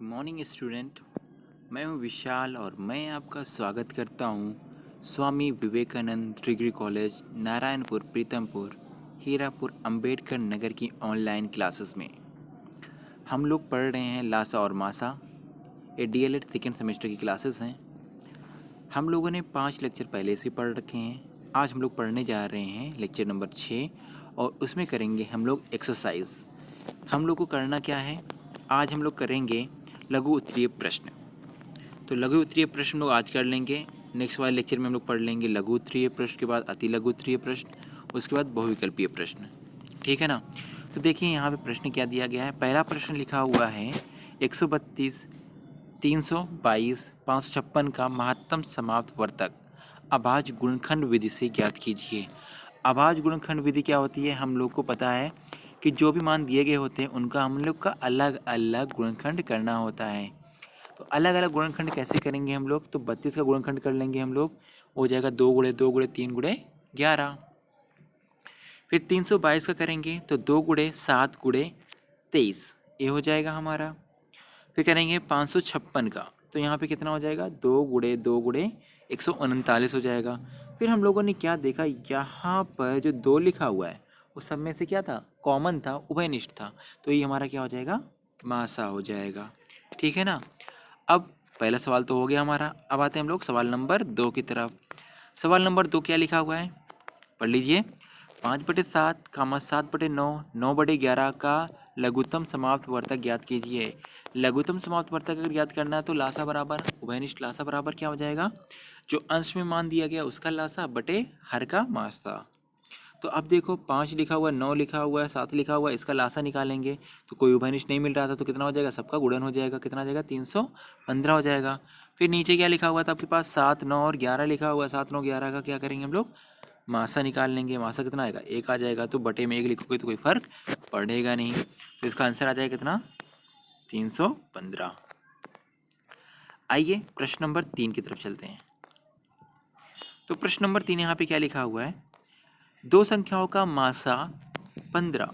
Morning student. मैं हूं विशाल और मैं आपका स्वागत करता हूं स्वामी विवेकानंद डिग्री कॉलेज नारायणपुर प्रीतमपुर हीरापुर अंबेडकर नगर की ऑनलाइन क्लासेस में। हम लोग पढ़ रहे हैं लासा और मासा। ये डीएलएड सेकेंड सेमेस्टर की क्लासेस हैं। हम लोगों ने 5 लेक्चर पहले से पढ़ रखे हैं। आज हम लोग पढ़ने जा रहे हैं लेक्चर नंबर 6 और उसमें करेंगे हम लोग एक्सरसाइज। हम लोग को करना क्या है, आज हम लोग करेंगे लघु उत्तरीय प्रश्न। तो लघु उत्तरीय प्रश्न लोग आज कर लेंगे। नेक्स्ट वाले लेक्चर में हम लोग पढ़ लेंगे लघु उत्तरीय प्रश्न के बाद अति लघु उत्तरीय प्रश्न, उसके बाद बहुविकल्पीय प्रश्न। ठीक है ना। तो देखिए यहाँ पे प्रश्न क्या दिया गया है। पहला प्रश्न लिखा हुआ है 132, 322, 556 का महत्तम समाप्त वर्तक अभाज्य गुणनखंड विधि से ज्ञात कीजिए। अभाज्य गुणनखंड विधि क्या होती है, हम लोग को पता है कि जो भी मान दिए गए होते हैं उनका हम लोग का अलग अलग गुणनखंड करना होता है। तो अलग अलग गुणनखंड कैसे करेंगे हम लोग, तो 32 का गुणनखंड कर लेंगे हम लोग, हो जाएगा 2 गुणे 2 गुणे 3 गुणे 11। फिर 322 का करेंगे तो 2 गुणे 7 गुणे 23, ये हो जाएगा हमारा। फिर करेंगे 556 का, तो यहाँ पे कितना हो जाएगा 2 गुणे 2 गुणे 139 हो जाएगा। फिर हम लोगों ने क्या देखा, यहाँ पर जो 2 लिखा हुआ है उस सब में से क्या था, कॉमन था, उभयनिष्ठ था, तो ये हमारा क्या हो जाएगा, मासा हो जाएगा। ठीक है ना। अब पहला सवाल तो हो गया हमारा। अब आते हैं हम लोग सवाल नंबर 2 की तरफ। सवाल नंबर 2 क्या लिखा हुआ है, पढ़ लीजिए। 5/7, 7/9, 9/11 का लघुत्तम समाप्त वर्तक ज्ञात कीजिए। लघुत्तम समाप्त वर्तक अगर ज्ञात करना है तो लासा बराबर उभयनिष्ठ लासा बराबर क्या हो जाएगा, जो अंश में मान दिया गया उसका लासा बटे हर का मासा। तो अब देखो 5 लिखा हुआ है, 9 लिखा हुआ है, 7 लिखा हुआ है, इसका लासा निकालेंगे तो कोई उभयनिष्ठ नहीं मिल रहा था, तो कितना हो जाएगा, सबका गुणन हो जाएगा। कितना हो जाएगा, 315 हो जाएगा। फिर नीचे क्या लिखा हुआ था आपके पास, 7, 9 और 11 लिखा हुआ है। 7, 9, 11 का क्या करेंगे हम लोग, मासा निकाल लेंगे। मासा कितना आएगा, 1 आ जाएगा। तो बटे में 1 लिखोगे तो कोई फर्क पड़ेगा नहीं, तो इसका आंसर आ जाएगा कितना, 315। आइए प्रश्न नंबर 3 की तरफ चलते हैं। तो प्रश्न नंबर 3 यहाँ पे क्या लिखा हुआ है, दो संख्याओं का मासा 15,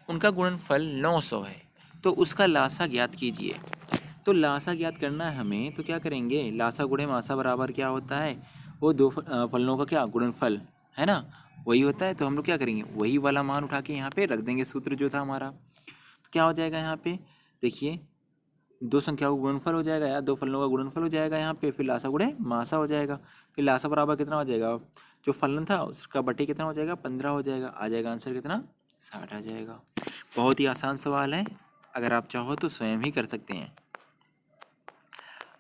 उनका गुणनफल 900 है, तो उसका लासा ज्ञात कीजिए। तो लासा ज्ञात करना है हमें, तो क्या करेंगे, लासा गुणे मासा बराबर क्या होता है, वो दो फलनों का क्या गुणनफल है ना, वही होता है। तो हम लोग क्या करेंगे, वही वाला मान उठा के यहाँ पे रख देंगे, सूत्र जो था हमारा। तो क्या हो जाएगा यहाँ पे, देखिए दो संख्याओं का गुणनफल हो जाएगा या दो फलनों का गुणनफल हो जाएगा यहाँ पे, फिर लासा गुणे मासा हो जाएगा। फिर लासा बराबर कितना हो जाएगा, जो फलन था उसका बटे कितना हो जाएगा, 15 हो जाएगा। आ जाएगा आंसर कितना, 60 आ जाएगा। बहुत ही आसान सवाल है, अगर आप चाहो तो स्वयं ही कर सकते हैं।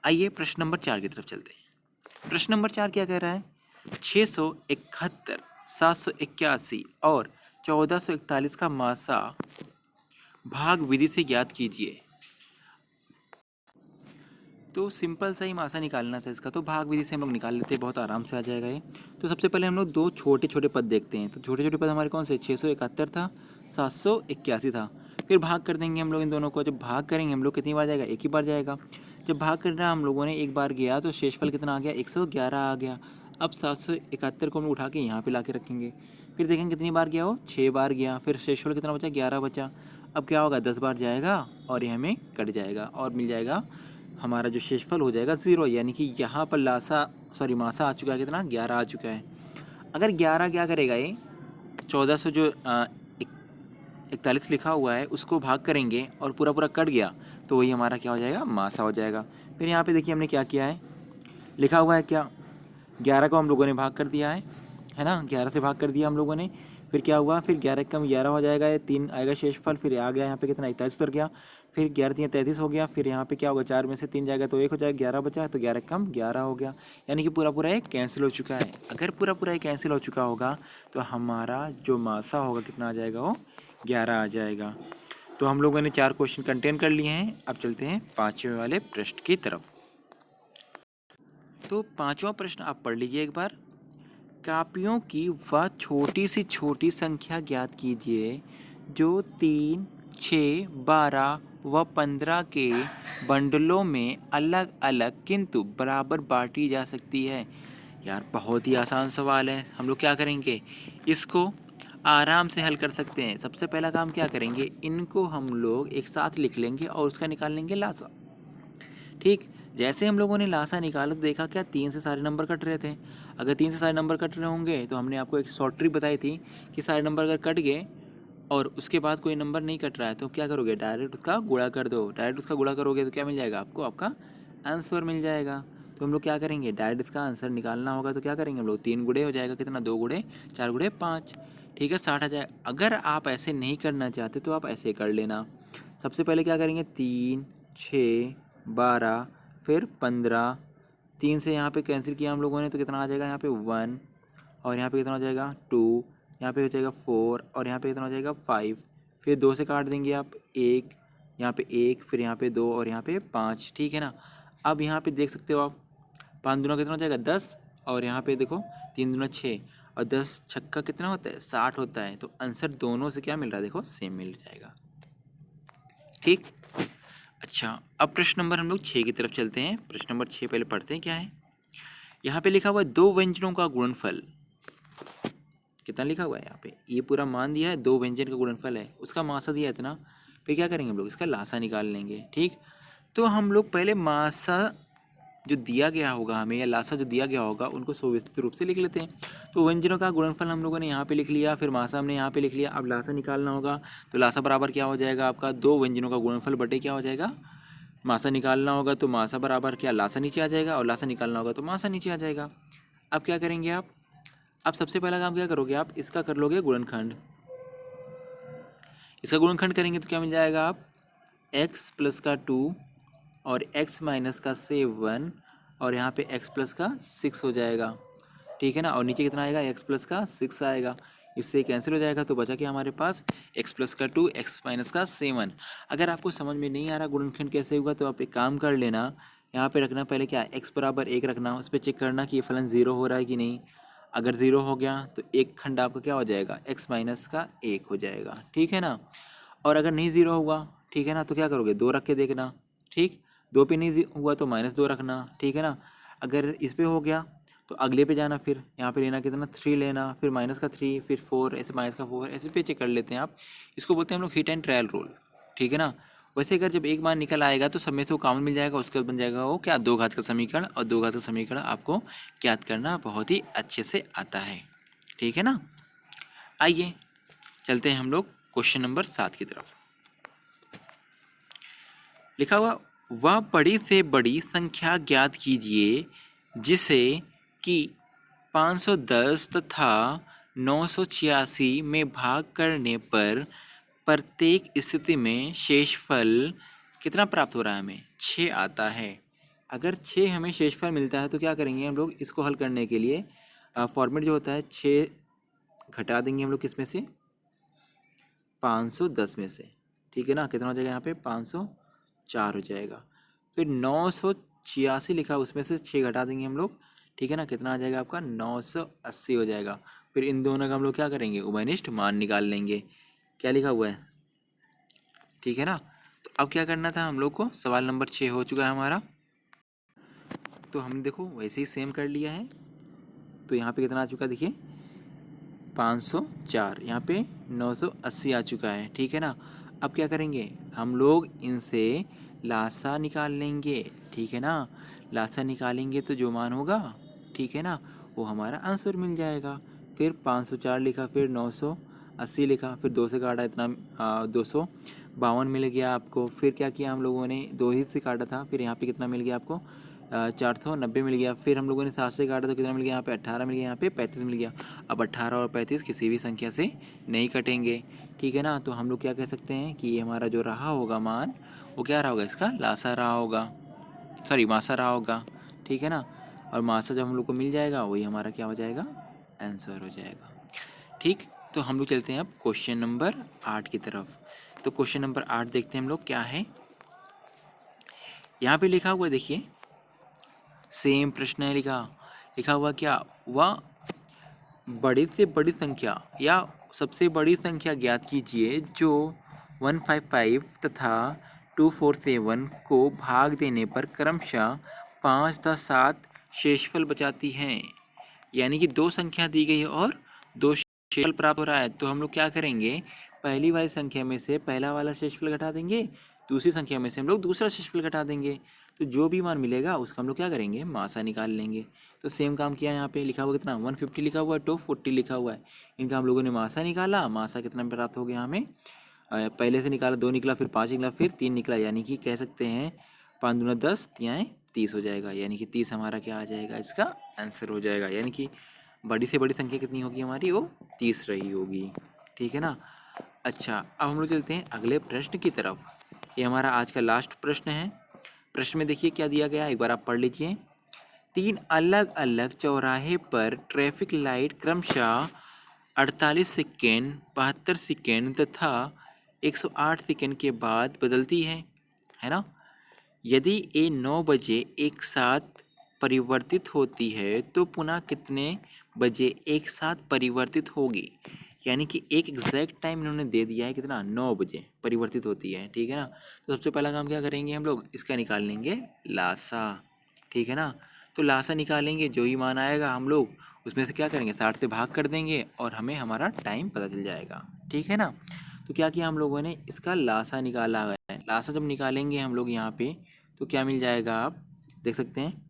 आइए प्रश्न नंबर 4 की तरफ चलते हैं। प्रश्न नंबर 4 क्या कह रहा है, 671, 781 और 1441 का मासा भाग विधि से ज्ञात कीजिए। तो सिंपल सा ही मासा निकालना था इसका, तो भाग विधि से हम लोग निकाल लेते हैं, बहुत आराम से आ जाएगा ये। तो सबसे पहले हम लोग दो छोटे छोटे पद देखते हैं। तो छोटे छोटे पद हमारे कौन से, 671 था, 781 था। फिर भाग कर देंगे हम लोग इन दोनों को। जब भाग करेंगे हम लोग कितनी बार जाएगा, एक ही बार जाएगा। जब भाग कर रहा हम लोगों ने एक बार गया तो शेषफल कितना आ गया, 111 आ गया। अब 771 को हम उठा के यहाँ पे ला के रखेंगे। फिर देखेंगे कितनी बार गया, वो 6 बार गया। फिर शेषफल कितना बचा, 11 बचा। अब क्या होगा, 10 बार जाएगा और ये हमें कट जाएगा और मिल जाएगा हमारा जो शेषफल हो जाएगा 0। यानी कि यहाँ पर मासा आ चुका है कितना, 11 आ चुका है। अगर 11 क्या करेगा, ये 1400 जो 41 लिखा हुआ है उसको भाग करेंगे और पूरा पूरा कट गया तो वही हमारा क्या हो जाएगा, मासा हो जाएगा। फिर यहाँ पे देखिए हमने क्या किया है, लिखा हुआ है क्या, 11 को हम लोगों ने भाग कर दिया है ना, 11 से भाग कर दिया हम लोगों ने। फिर क्या हुआ, फिर 11 कम 11 हो जाएगा, ये 3 आएगा शेषफल। फिर आ गया यहाँ पे कितना, 41 उतर गया। फिर 11 3 33 हो गया। फिर यहाँ पे क्या होगा, 4 में से 3 जाएगा तो 1 हो जाएगा, 11 बचा, तो 11 कम 11 हो गया। यानी कि पूरा पूरा एक कैंसिल हो चुका है। अगर पूरा पूरा एक कैंसिल हो चुका होगा तो हमारा जो मासा होगा कितना आ जाएगा, वो 11 आ जाएगा। तो हम लोगों ने 4 क्वेश्चन कंटेन कर लिए हैं। अब चलते हैं 5वें वाले प्रश्न की तरफ। तो 5वां प्रश्न आप पढ़ लीजिए एक बार। कापियों की वह छोटी सी छोटी संख्या ज्ञात कीजिए जो 3, 6, 12 व 15 के बंडलों में अलग अलग किंतु बराबर बांटी जा सकती है। यार बहुत ही आसान सवाल है, हम लोग क्या करेंगे, इसको आराम से हल कर सकते हैं। सबसे पहला काम क्या करेंगे, इनको हम लोग एक साथ लिख लेंगे और उसका निकाल लेंगे लासा। ठीक, जैसे हम लोगों ने लासा निकाला तो देखा क्या 3 से सारे नंबर कट रहे थे। अगर 3 से सारे नंबर कट रहे होंगे तो हमने आपको एक शॉर्ट ट्रिक बताई थी कि सारे नंबर अगर कट गए और उसके बाद कोई नंबर नहीं कट रहा है तो क्या करोगे, डायरेक्ट उसका गुणा कर दो। डायरेक्ट उसका गुणा करोगे तो क्या मिल जाएगा आपको, आपका आंसर मिल जाएगा। तो हम लोग क्या करेंगे, डायरेक्ट इसका आंसर निकालना होगा तो क्या करेंगे हम लोग, 3 गुणे हो जाएगा, कितना 2 गुणे 4 गुणे 5, ठीक है 60 आ जाए। अगर आप ऐसे नहीं करना चाहते तो आप ऐसे कर लेना। सबसे पहले क्या करेंगे, 3 6 12 फिर 15, 3 से यहाँ पे कैंसिल किया हम लोगों ने तो कितना आ जाएगा यहाँ पे 1, और यहाँ पे कितना हो जाएगा 2, यहाँ पे हो जाएगा 4, और यहाँ पे कितना हो जाएगा 5, फिर 2 से काट देंगे आप 1, यहाँ पे 1, फिर यहाँ पे 2 और यहाँ पे 5, ठीक है ना। अब यहाँ पे देख सकते हो आप 5 दूना कितना हो जाएगा 10, और यहाँ पे देखो 3 दूना 6, और 10 छक्का कितना होता है 60 होता है। तो आंसर दोनों से क्या मिल रहा है, देखो सेम मिल जाएगा, ठीक। अच्छा, अब प्रश्न नंबर हम लोग 6 की तरफ चलते हैं। प्रश्न नंबर 6 पहले पढ़ते हैं क्या है। यहाँ पे लिखा हुआ है 2 व्यंजनों का गुणनफल। कितना लिखा हुआ है यहाँ पे, ये पूरा मान दिया है 2 व्यंजन का गुणनफल है, उसका मासा दिया है इतना। फिर क्या करेंगे हम लोग, इसका लासा निकाल लेंगे, ठीक। तो हम लोग पहले मासा जो दिया गया होगा हमें, या लासा जो दिया गया होगा, उनको सुव्यवस्थित रूप से लिख लेते हैं। तो व्यंजनों का गुणनफल हम लोगों ने यहाँ पे लिख लिया, फिर मासा हमने यहाँ पे लिख लिया। अब लासा निकालना होगा तो लासा बराबर क्या हो जाएगा आपका, 2 व्यंजनों का गुणनफल बटे क्या हो जाएगा, मासा निकालना होगा तो मासा बराबर क्या, लासा नीचे आ जाएगा, और लासा निकालना होगा तो मासा नीचे आ जाएगा। अब क्या करेंगे आप, अब सबसे पहला काम क्या करोगे आप, इसका कर लोगे गुणनखंड। इसका गुणनखंड करेंगे तो क्या मिल जाएगा आप, x प्लस का 2 और x माइनस का 7 और यहाँ पे x प्लस का 6 हो जाएगा, ठीक है ना। और नीचे कितना आएगा, x प्लस का 6 आएगा, इससे कैंसिल हो जाएगा तो बचा क्या हमारे पास, x प्लस का 2 x माइनस का 7। अगर आपको समझ में नहीं आ रहा गुणनखंड कैसे होगा तो आप एक काम कर लेना, यहाँ पे रखना पहले क्या, x बराबर 1 रखना, उस पर चेक करना कि ये फलन 0 हो रहा है कि नहीं। अगर 0 हो गया तो एक खंड आपका क्या हो जाएगा, x माइनस का 1 हो जाएगा, ठीक है ना। और अगर नहीं 0 हुआ, ठीक है ना, तो क्या करोगे, 2 रख के देखना, ठीक। 2 पे नहीं हुआ तो -2 रखना, ठीक है ना। अगर इस पे हो गया तो अगले पे जाना, फिर यहाँ पे लेना कितना 3 लेना, फिर माइनस का 3, फिर 4, ऐसे माइनस का 4, ऐसे पे चेक कर लेते हैं आप। इसको बोलते हैं हम लोग हिट एंड ट्रायल रूल, ठीक है ना। वैसे अगर जब एक बार निकल आएगा तो सब में से वो कॉमन मिल जाएगा, उसके बाद बन जाएगा वो क्या, 2 घात का समीकरण। और 2 घात का समीकरण आपको ज्ञात करना बहुत ही अच्छे से आता है, ठीक है ना। आइए चलते हैं हम लोग क्वेश्चन नंबर 7 की तरफ। लिखा हुआ, वह बड़ी से बड़ी संख्या ज्ञात कीजिए जिसे कि 510 तथा 986 में भाग करने पर प्रत्येक स्थिति में शेषफल कितना प्राप्त हो रहा है, हमें 6 आता है। अगर 6 हमें शेषफल मिलता है तो क्या करेंगे हम लोग, इसको हल करने के लिए फॉर्मेट जो होता है 6 घटा देंगे हम लोग किस में से, 510 में से, ठीक है ना। कितना हो जाएगा यहाँ पे 504 हो जाएगा। फिर 986 लिखा, उसमें से 6 घटा देंगे हम लोग, ठीक है ना। कितना आ जाएगा आपका 980 हो जाएगा। फिर इन दोनों का हम लोग क्या करेंगे, उभयनिष्ठ मान निकाल लेंगे। क्या लिखा हुआ है, ठीक है ना। तो अब क्या करना था हम लोग को, सवाल नंबर 6 हो चुका है हमारा, तो हमने देखो वैसे ही सेम कर लिया है। तो यहाँ पे कितना आ चुका है देखिए 504, यहाँ पे 980 आ चुका है, ठीक है ना। अब क्या करेंगे हम लोग, इनसे लासा निकाल लेंगे, ठीक है ना। लासा निकालेंगे तो जो मान होगा, ठीक है ना, वो हमारा आंसर मिल जाएगा। फिर 504 लिखा, फिर 980 लिखा, फिर 2 से काटा, इतना 252 मिल गया आपको। फिर क्या किया हम लोगों ने, 2 ही से काटा था, फिर यहाँ पे कितना मिल गया आपको, 490 मिल गया। फिर हम लोगों ने 7 से काटा तो कितना मिल गया, यहाँ पे 18 मिल गया, यहाँ पे 35 मिल गया। अब 18 और 35 किसी भी संख्या से नहीं कटेंगे, ठीक है ना। तो हम लोग क्या कह सकते हैं कि ये हमारा जो रहा होगा मान, वो क्या रहा होगा, इसका लासा रहा होगा, सॉरी मासा रहा होगा, ठीक है ना। और मासा जब हम लोग को मिल जाएगा वही हमारा क्या हो जाएगा, आंसर हो जाएगा, ठीक। तो हम लोग चलते हैं अब क्वेश्चन नंबर 8 की तरफ। तो क्वेश्चन नंबर 8 देखते हैं हम लोग क्या है। यहाँ पे लिखा हुआ देखिए, सेम प्रश्न है, लिखा लिखा हुआ क्या, वह बड़ी से बड़ी संख्या या सबसे बड़ी संख्या ज्ञात कीजिए जो 155 तथा 247 को भाग देने पर क्रमशः 5 तथा 7 शेषफल बचाती हैं। यानी कि 2 संख्या दी गई है और 2 शेषफल प्राप्त हो रहा है। तो हम लोग क्या करेंगे, पहली वाली संख्या में से पहला वाला शेषफल घटा देंगे, दूसरी संख्या में से हम लोग दूसरा शेषफल घटा देंगे। तो जो भी मान मिलेगा उसका हम लोग क्या करेंगे, मासा निकाल लेंगे। तो सेम काम किया, यहाँ पे लिखा हुआ कितना 150 लिखा हुआ है, 240 लिखा हुआ है। इनका हम लोगों ने मासा निकाला। मासा कितना प्राप्त हो गया हमें, पहले से निकाला 2 निकला, फिर 5 निकला, फिर 3 निकला, यानी कि कह सकते हैं 5 दूना 10, 30 हो जाएगा। यानी कि 30 हमारा क्या आ जाएगा, इसका आंसर हो जाएगा। यानी कि बड़ी से बड़ी संख्या कितनी होगी हमारी, वो 30 रही होगी। ठीक है ना। अच्छा, अब हम लोग चलते हैं अगले प्रश्न की तरफ। ये हमारा आज का लास्ट प्रश्न है। प्रश्न में देखिए क्या दिया गया, एक बार आप पढ़ लीजिए। 3 अलग अलग चौराहे पर ट्रैफिक लाइट क्रमशः 48 सेकेंड, 72 सेकेंड तथा 108 सेकेंड के बाद बदलती है ना। यदि ये 9 बजे एक साथ परिवर्तित होती है तो पुनः कितने बजे एक साथ परिवर्तित होगी। यानी कि एक एग्जैक्ट टाइम इन्होंने दे दिया है, कितना, 9 बजे परिवर्तित होती है। ठीक है ना। तो सबसे पहला काम क्या करेंगे हम लोग, इसका निकाल लेंगे लासा। ठीक है ना। तो लासा निकालेंगे, जो ही मान आएगा हम लोग उसमें से क्या करेंगे, 60 से भाग कर देंगे और हमें हमारा टाइम पता चल जाएगा। ठीक है ना। तो क्या किया हम लोगों ने, इसका लासा निकाला है। लासा जब निकालेंगे हम लोग यहाँ पे, तो क्या मिल जाएगा, आप देख सकते हैं।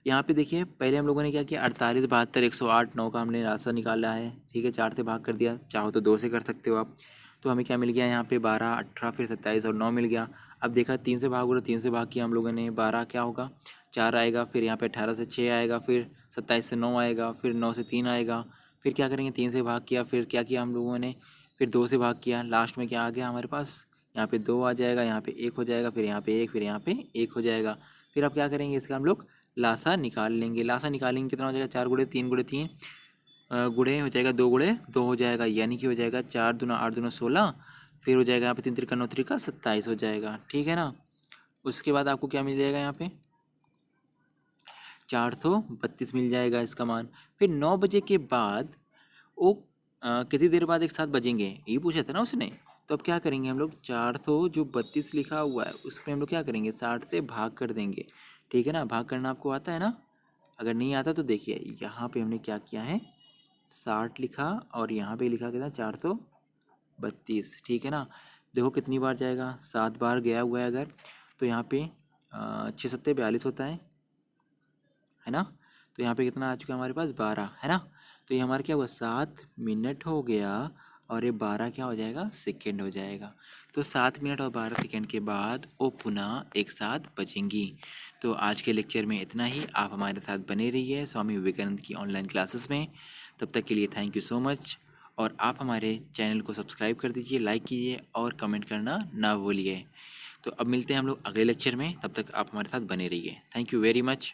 यहाँ पे देखिए पहले हम लोगों ने क्या किया, 48, 72, 108, 9 का हमने रास्ता निकाला है। ठीक है, 4 से भाग कर दिया, चाहो तो 2 से कर सकते हो आप। तो हमें क्या मिल गया यहाँ पे, 12, 18, फिर 27 और 9 मिल गया। अब देखा 3 से भाग, 3 से भाग किया हम लोगों ने, 12 क्या होगा, 4 आएगा, फिर यहाँ पे 18 से 6 आएगा, फिर 27 से 9 आएगा, फिर 9 से 3 आएगा। फिर क्या करेंगे, 3 से भाग किया, फिर क्या किया हम लोगों ने, फिर 2 से भाग किया, लास्ट में क्या आ गया हमारे पास, यहाँ पे 2 आ जाएगा, यहाँ पे 1 हो जाएगा, फिर यहाँ पे 1, फिर यहाँ पे 1 हो जाएगा। फिर अब क्या करेंगे, इसका हम लोग लासा निकाल लेंगे। लासा निकालेंगे कितना हो जाएगा, 4 गुणे 3 गुणे 3 गुणे हो जाएगा, 2 गुणे 2 हो जाएगा, यानी कि हो जाएगा 4 दूना 8 दूना 16, फिर हो जाएगा यहाँ पे 3 त्रिका 9 त्रिका 27 हो जाएगा। ठीक है ना। उसके बाद आपको क्या मिल जाएगा, यहाँ पे 432 मिल जाएगा इसका मान। फिर 9 बजे के बाद वो कितनी देर बाद एक साथ बजेंगे, ये पूछा था ना उसने। तो अब क्या करेंगे हम लोग, 432 लिखा हुआ है उसमें हम लोग क्या करेंगे, 60 से भाग कर देंगे। ठीक है ना। भाग करना आपको आता है ना, अगर नहीं आता तो देखिए यहाँ पे हमने क्या किया है, 60 लिखा और यहाँ पे लिखा कितना, 432। ठीक है ना। देखो कितनी बार जाएगा, 7 बार गया हुआ है अगर, तो यहाँ पे 6 सत्ते 42 होता है ना। तो यहाँ पे कितना आ चुका है हमारे पास, 12 है ना। तो ये हमारा क्या हुआ, 7 मिनट हो गया और ये 12 क्या हो जाएगा, सेकेंड हो जाएगा। तो 7 मिनट और 12 सेकेंड के बाद वो पुनः एक साथ बचेंगी। तो आज के लेक्चर में इतना ही। आप हमारे साथ बने रहिए स्वामी विवेकानंद की ऑनलाइन क्लासेस में। तब तक के लिए थैंक यू सो मच। और आप हमारे चैनल को सब्सक्राइब कर दीजिए, लाइक कीजिए और कमेंट करना ना भूलिए। तो अब मिलते हैं हम लोग अगले लेक्चर में, तब तक आप हमारे साथ बने रहिए। Thank you very much.